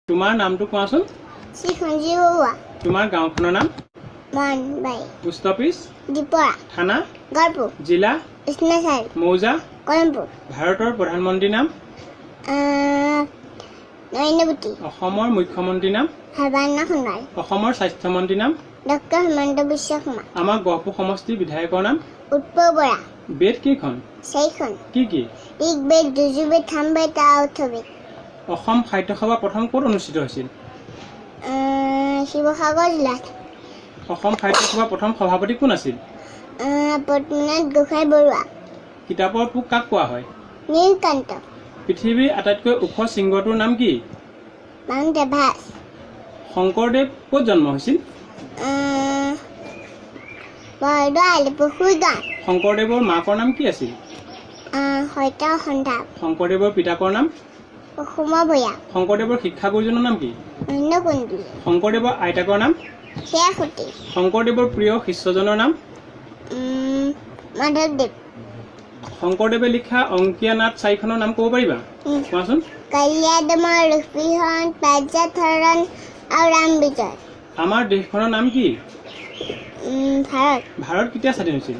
তোমাৰ নামটো কোৱাচোন? শ্ৰী সঞ্জীৱ বৰুৱা। তোমাৰ গাঁওখনৰ নাম? মনবাৰী। Post office? ডিপৰা। থানা? গড়পুৰ। জিলা? বিশ্বনাথ। মৌজা? কলমপুৰ। ভাৰতৰ প্ৰধানমন্ত্ৰীৰ নাম? নৰেন্দ্ৰ মোদী। অসমৰ মুখ্যমন্ত্ৰীৰ নাম? সৰ্বানন্দ সোণোৱাল। অসমৰ স্বাস্থ্যমন্ত্ৰীৰ নাম? ডক্টৰ হিমন্ত বিশ্ব শৰ্মা। আমাৰ গহপুৰ সমষ্টিৰ বিধায়কৰ নাম? উৎপল বৰা। বেদ কেইখন? 4খন। কি কি? ঋগ্বেদ, যজুৰ্বেদ, সামবেদ, অথৰ্ববেদ। অসম সাহিত্য সভা প্ৰথম ক'ত অনুষ্ঠিত হৈছিল? শিৱসাগৰ জিলাত। অসম সাহিত্য সভাৰ প্ৰথম সভাপতি কোন আছিল? পদ্মনাথ গোহাঁই বৰুৱা। কিতাপৰ পোক কাক কোৱা হয়? নীলকান্ত। পৃথিৱীৰ আটাইতকৈ ওখ শৃংগটোৰ নাম কি? Mount Everest. শংকৰদেৱ ক'ত জন্ম হৈছিল? বৰদোৱা আলিপুখুৰী গাঁও। শংকৰদেৱৰ মাকৰ নাম কি আছিল? সৈতা সন্ধান। শংকৰদেৱৰ পিতাকৰ নাম? অসম ভূঞা। শংকৰদেৱৰ শিক্ষাগুৰুজনৰ নাম কি? মহেন্দ্ৰ কুণ্ডলী। শংকৰদেৱৰ আইতাকৰ নাম? সেয়াসতী। শংকৰদেৱৰ প্ৰিয় শিষ্যজনৰ নাম? মাধৱদেৱ। শংকৰদেৱে লিখা অংকীয়া নাট 4খনৰ নাম ক'ব পাৰিবা? কোৱাচোন। কলিয়াদমৰ, ৰুপিহৰণ, পাৰ্যাথৰণ আৰু ৰাম বিজয়। আমাৰ দেশখনৰ নাম কি? ভাৰত। ভাৰত কেতিয়া স্বাধীন হৈছিল?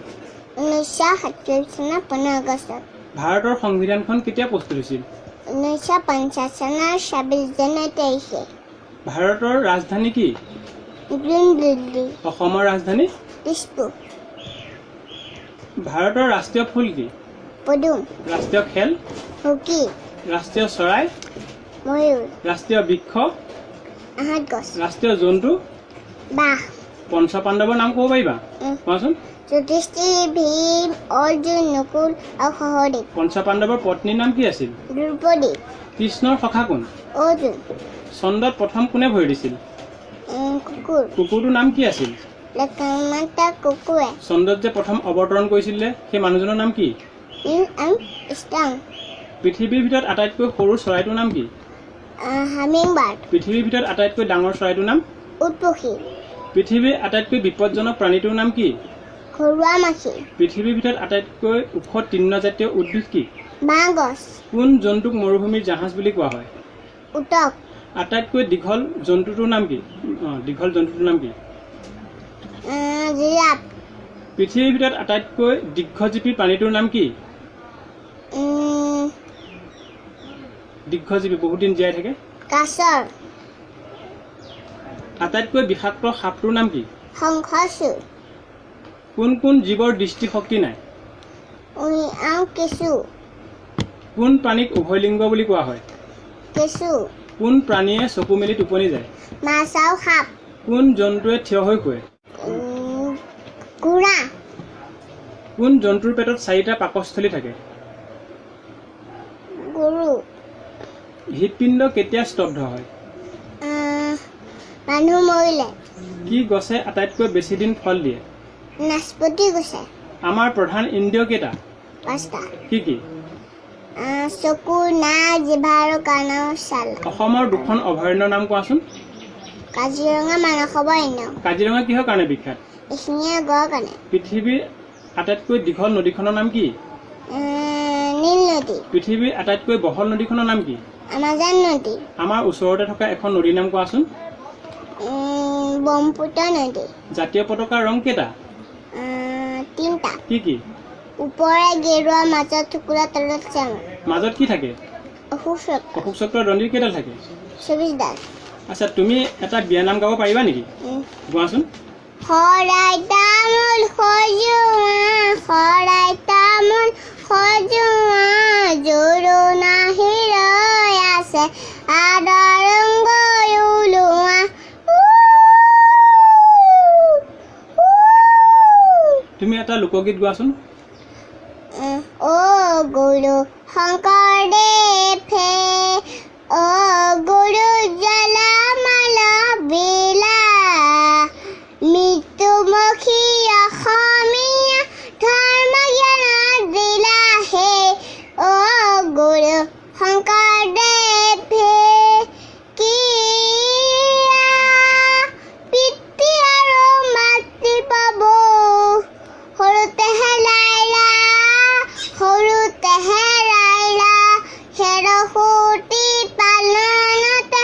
1947 চনৰ 15 আগষ্টত। ভাৰতৰ সংবিধানখন কেতিয়া প্ৰস্তুত হৈছিল? 1950 চনৰ 26 জানুৱাৰী তাৰিখে। ভাৰতৰ ৰাজধানী কি? গ্ৰীণ দিল্লী। অসমৰ ৰাজধানী? দিছপুৰ। ভাৰতৰ ৰাষ্ট্ৰীয় ফুল কি? পদুম। ৰাষ্ট্ৰীয় খেল? হকী। ৰাষ্ট্ৰীয় চৰাই? ময়ূৰ। ৰাষ্ট্ৰীয় বৃক্ষ? আহঁত গছ। ৰাষ্ট্ৰীয় জন্তু? বাঘ। পঞ্চপাণ্ডৱৰ নাম ক'ব পাৰিবা? কোৱাচোন। যুধিষ্ঠিৰ, ভীম, অৰ্জুন, নকুল আৰু সহদেৱ। পঞ্চপাণ্ডৱৰ পত্নীৰ নাম কি আছিল? দ্ৰৌপদী। কৃষ্ণৰ সখা কোন? অৰ্জুন। চন্দ্ৰত প্ৰথম কোনে ভৰি দিছিল? কুকুৰ। কুকুৰটোৰ নাম কি আছিল? লক্ষ্মণমাতা কুকুৰে। চন্দ্ৰত যে প্ৰথম অৱতৰণ কৰিছিলে সেই মানুহজনৰ নাম কি? Neil Armstrong. পৃথিৱীৰ ভিতৰত আটাইতকৈ সৰু চৰাইটোৰ নাম কি? হামিংবাৰ্ড। পৃথিৱীৰ ভিতৰত আটাইতকৈ ডাঙৰ চৰাইটোৰ নাম? উট পক্ষী। পৃথিৱীৰ আটাইতকৈ বিপদজনক প্ৰাণীটোৰ নাম কি? ঘৰুৱা মাখি। পৃথিৱীৰ ভিতৰত আটাইতকৈ ওখ তৃণজাতীয় উদ্ভিদ কি? বাঁহ গছ। কোন জন্তুক মৰুভূমিৰ জাহাজ বুলি কোৱা হয়? উটক। আটাইতকৈ দীঘল জন্তুটোৰ নাম কি? জিৰাফ। পৃথিৱীৰ ভিতৰত আটাইতকৈ দীৰ্ঘজীৱী প্ৰাণীটোৰ নাম কি? দীৰ্ঘজীৱী, বহুত দিন জীয়াই থাকে। কাছৰ। আটাইতকৈ বিষাক্ত সাপটোৰ নাম কি? শংখচূড়। কোন কোন জীৱৰ দৃষ্টিশক্তি নাই? কেঁচু। কোন প্ৰাণীক উভয়লিংগ বুলি কোৱা হয়? কেঁচু। কোন প্ৰাণীয়ে চকু মেলি টোপনি যায়? মাছ আৰু সাপ। কোন জন্তুৱে থিয় হৈ শুৱে? ঘোঁৰা। কোন জন্তুৰ পেটত 4টা পাকস্থলী থাকে? গৰু। হৃদপিণ্ড কেতিয়া স্তব্ধ হয়? মানুহ মৰিলে। কি গছে আটাইতকৈ বেছি দিন ফল দিয়ে? নাচপতি গছে। আমাৰ প্ৰধান ইন্দ্ৰিয় কেইটা? 5টা। কি কি? চকু, নাক, জিভা আৰু কাণ আৰু ছাল। অসমৰ 2খন অভয়াৰণ্যৰ নাম কোৱাচোন। কাজিৰঙা, মানস অভয়াৰণ্য। কাজিৰঙা কিহৰ কাৰণে বিখ্যাত? এশিঙীয়া গড়ৰ কাৰণে। পৃথিৱীৰ আটাইতকৈ দীঘল নদীখনৰ নাম কি? নীল নদী। পৃথিৱীৰ আটাইতকৈ বহল নদীখনৰ নাম কি? আমাজন নদী। আমাৰ ওচৰতে থকা এখন নদীৰ নাম কোৱাচোন। ব্ৰহ্মপুত্ৰ নদী। জাতীয় পতাকাৰ ৰং কেইটা? 3টা। কি কি? ওপৰে গেৰুৱা, মাজত টুকুৰা, তলত চাং। মাজত কি থাকে? অশোক চক্ৰ। অশোক চক্ৰৰ দণ্ডিৰ কেইডাল থাকে? 24ডাল। আচ্ছা, তুমি এটা বিয়ানাম গাব পাৰিবা নেকি? কোৱাচোন। শৰাই তামোল সজোৱা, শৰাই তামোল সজোৱা, জোৰোণা হিৰৈ আছে, আদৰ ৰংগৈ ওলোৱা। তুমি এটা লোকগীত গোৱাচোন। গুৰু শংকৰদেৱে, গুৰু জলামালা বিলা, মৃত্যুমুখী অসমীয়া ধৰ্ম জ্ঞান দিলা হে। গুৰু শংকৰদেৱে পিতৃ আৰু মাতৃ পাব, সৰুতে হেৰাইলা, হেৰসুতি পালনতে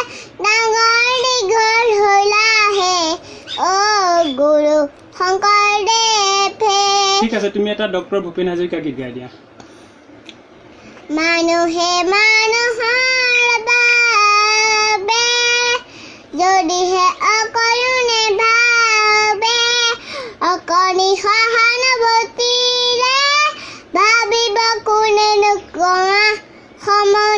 আছে তুমি এটা ডক্টৰ ভূপেন হাজৰিকা গীত গাই দিয়া মানুহে মানুহৰ বাবে যদিহে অকৰুণে ভাবে অকণি সহানুভূতিৰে ভাবিব কোনেনো কোৱা সময়